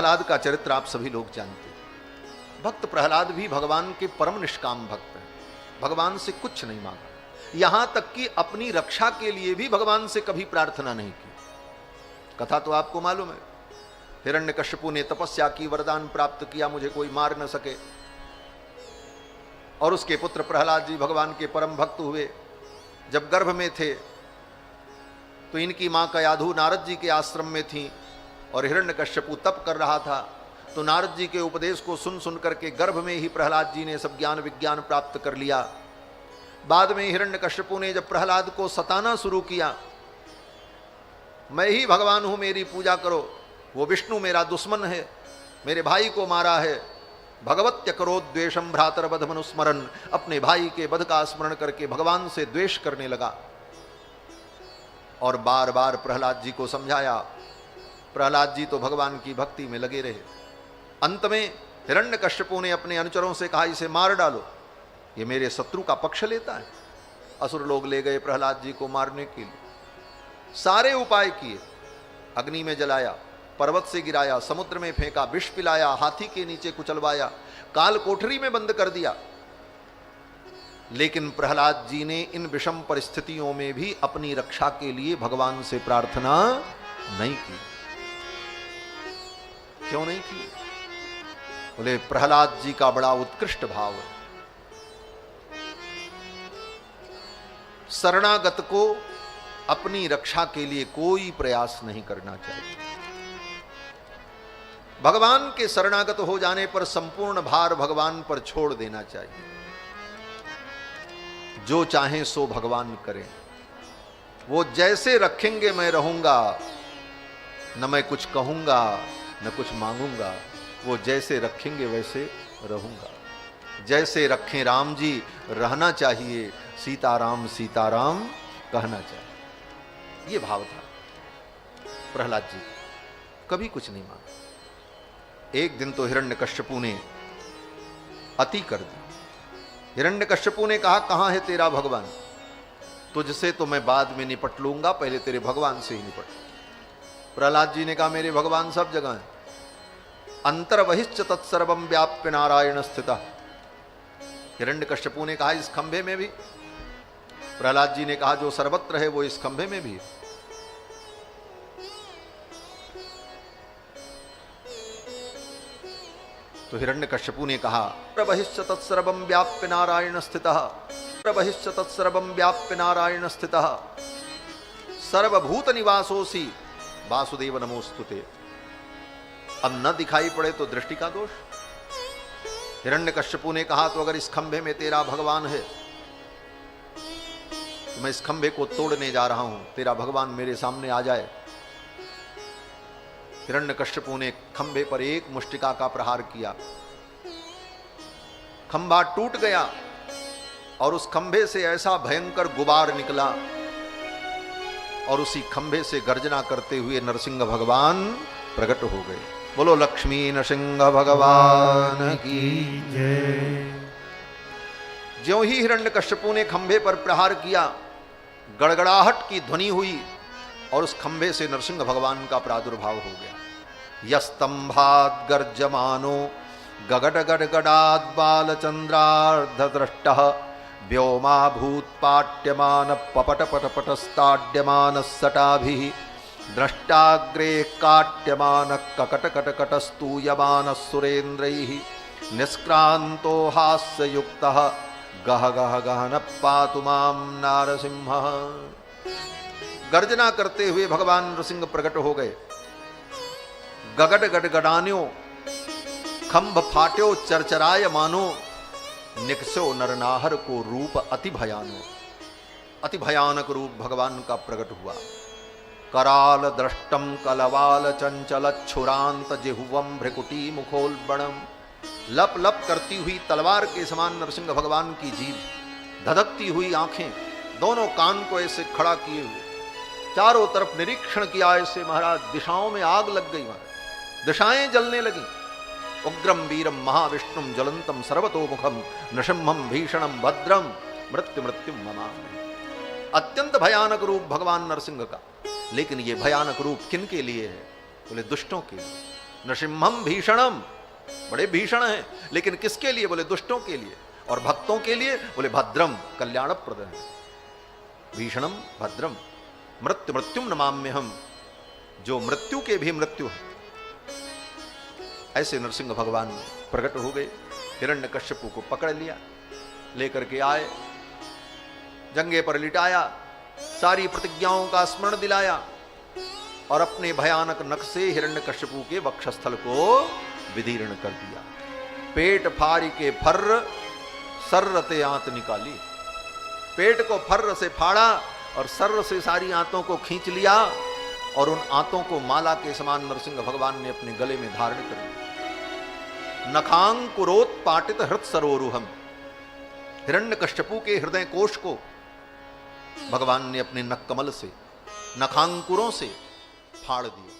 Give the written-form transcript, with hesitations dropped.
प्रहलाद का चरित्र आप सभी लोग जानते हैं। भक्त प्रहलाद भी भगवान के परम निष्काम भक्त हैं, भगवान से कुछ नहीं मांगा, यहां तक कि अपनी रक्षा के लिए भी भगवान से कभी प्रार्थना नहीं की। कथा तो आपको मालूम है, हिरण्यकश्यपु ने तपस्या की, वरदान प्राप्त किया मुझे कोई मार न सके, और उसके पुत्र प्रहलाद जी भगवान के परम भक्त हुए। जब गर्भ में थे तो इनकी मां कयाधु नारद जी के आश्रम में थी और हिरण्यकश्यपु तप कर रहा था, तो नारद जी के उपदेश को सुन सुन करके गर्भ में ही प्रहलाद जी ने सब ज्ञान विज्ञान प्राप्त कर लिया। बाद में हिरण्यकश्यपु ने जब प्रहलाद को सताना शुरू किया, मैं ही भगवान हूं, मेरी पूजा करो, वो विष्णु मेरा दुश्मन है, मेरे भाई को मारा है, भगवत्य करो द्वेषम भ्रातर वध मनुस्मरण, अपने भाई के वध का स्मरण करके भगवान से द्वेष करने लगा। और बार बार प्रहलाद जी को समझाया, प्रहलाद जी तो भगवान की भक्ति में लगे रहे। अंत में हिरण्यकश्यपु ने अपने अनुचरों से कहा इसे मार डालो, ये मेरे शत्रु का पक्ष लेता है। असुर लोग ले गए प्रहलाद जी को मारने के लिए, सारे उपाय किए, अग्नि में जलाया, पर्वत से गिराया, समुद्र में फेंका, विष पिलाया, हाथी के नीचे कुचलवाया, काल कोठरी में बंद कर दिया, लेकिन प्रहलाद जी ने इन विषम परिस्थितियों में भी अपनी रक्षा के लिए भगवान से प्रार्थना नहीं की। क्यों नहीं की? बोले प्रहलाद जी का बड़ा उत्कृष्ट भाव है, शरणागत को अपनी रक्षा के लिए कोई प्रयास नहीं करना चाहिए। भगवान के शरणागत हो जाने पर संपूर्ण भार भगवान पर छोड़ देना चाहिए। जो चाहे सो भगवान करें, वो जैसे रखेंगे मैं रहूंगा, न मैं कुछ कहूंगा न कुछ मांगूंगा, वो जैसे रखेंगे वैसे रहूंगा। जैसे रखें राम जी रहना चाहिए, सीताराम सीताराम कहना चाहिए। ये भाव था प्रहलाद जी, कभी कुछ नहीं मांगा। एक दिन तो हिरण्यकश्यपु ने अति कर दी। हिरण्यकश्यपु ने कहा कहां है तेरा भगवान, तुझसे तो मैं बाद में निपट लूंगा, पहले तेरे भगवान से ही निपट। प्रहलाद जी ने कहा मेरे भगवान सब जगह हैं, अंतर्बहिश्च तत्सर्वं व्याप्य नारायण स्थितः। हिरण्यकश्यपु ने कहा इस खंभे में भी। प्रहलाद जी ने कहा जो सर्वत्र है वो इस खंभे में भी। तो हिरण्यकश्यपु ने कहा प्रबहिश्च तत्सर्वं व्याप्य नारायण स्थितः, प्रबहिश्च तत्सर्वं व्याप्य नारायण स्थितः, सर्वभूत निवासोसी वासुदेव नमोस्तुते। अब न दिखाई पड़े तो दृष्टि का दोष। हिरण्यकश्यपु ने कहा तो अगर इस खंभे में तेरा भगवान है तो मैं इस खंभे को तोड़ने जा रहा हूं, तेरा भगवान मेरे सामने आ जाए। हिरण्यकश्यपु ने खंभे पर एक मुष्टिका का प्रहार किया, खंभा टूट गया और उस खंभे से ऐसा भयंकर गुबार निकला और उसी खंभे से गर्जना करते हुए नरसिंह भगवान प्रकट हो गए। बोलो लक्ष्मी नरसिंह भगवान की जय। ज्यों ही हिरण्यकश्यपु ने खंभे पर प्रहार किया, गड़गड़ाहट की ध्वनि हुई और उस खंभे से नरसिंह भगवान का प्रादुर्भाव हो गया। यस्तंभाद गर्जमानो गगड गडगडाद बालचंद्रार्धदृष्टः व्योमा भूत्पाट्यमान पपट पटपटस्ताड्यमान सटाभिः द्रष्टाग्रे काट्यमान ककटकटकटस्तूयमान सुरेन्द्रैः निष्क्रांतो हास्ययुक्तः गह गह गहन पातु मां नारसिंहः। गर्जना करते हुए भगवान नरसिंह प्रकट हो गए। गगड गडगडान्यो खंभ फाट्यो चरचराय मानो निकसो नरनाहर को रूप अति भयानो। अति भयानक रूप भगवान का प्रकट हुआ। कराल दृष्टम कलवाल चंचल छुरांत जिह्वम भ्रिकुटी मुखोल्बणम। लप लप करती हुई तलवार के समान नरसिंह भगवान की जीभ, धधकती हुई आंखें, दोनों कान को ऐसे खड़ा किए हुए चारों तरफ निरीक्षण किया ऐसे महाराज। दिशाओं में आग लग गई महाराज, दिशाएं जलने लगी। उग्रम वीरम महाविष्णुम ज्वलंतम सर्वतोमुखम नृसिंहम भीषणम भद्रम मृत्यु मृत्युम ममामि। अत्यंत भयानक रूप भगवान नरसिंह का। लेकिन ये भयानक रूप किन के लिए है? बोले दुष्टों के लिए। नृसिंहम भीषणम, बड़े भीषण हैं, लेकिन किसके लिए? बोले दुष्टों के लिए, और भक्तों के लिए बोले भद्रम, कल्याणप्रद है। भीषणम भद्रम मृत्यु मृत्युम नमाम्य हम, जो मृत्यु के भी मृत्यु है। ऐसे नरसिंह भगवान प्रकट हो गए, हिरण्यकश्यपु को पकड़ लिया, लेकर के आए, जंगे पर लिटाया, सारी प्रतिज्ञाओं का स्मरण दिलाया और अपने भयानक नख से हिरण्यकश्यपु के वक्षस्थल को विदीर्ण कर दिया। पेट फाड़ी के फर्र सर्रते आंत निकाली, पेट को फर्र से फाड़ा और सर्र से सारी आंतों को खींच लिया और उन आंतों को माला के समान नरसिंह भगवान ने अपने गले में धारण कर लिया। नखांकुरोत्पाटित हृत सरोरुहम, हिरण्यकश्यपु के हृदय कोश को भगवान ने अपने नख कमल से, नखांकुरों से फाड़ दिया।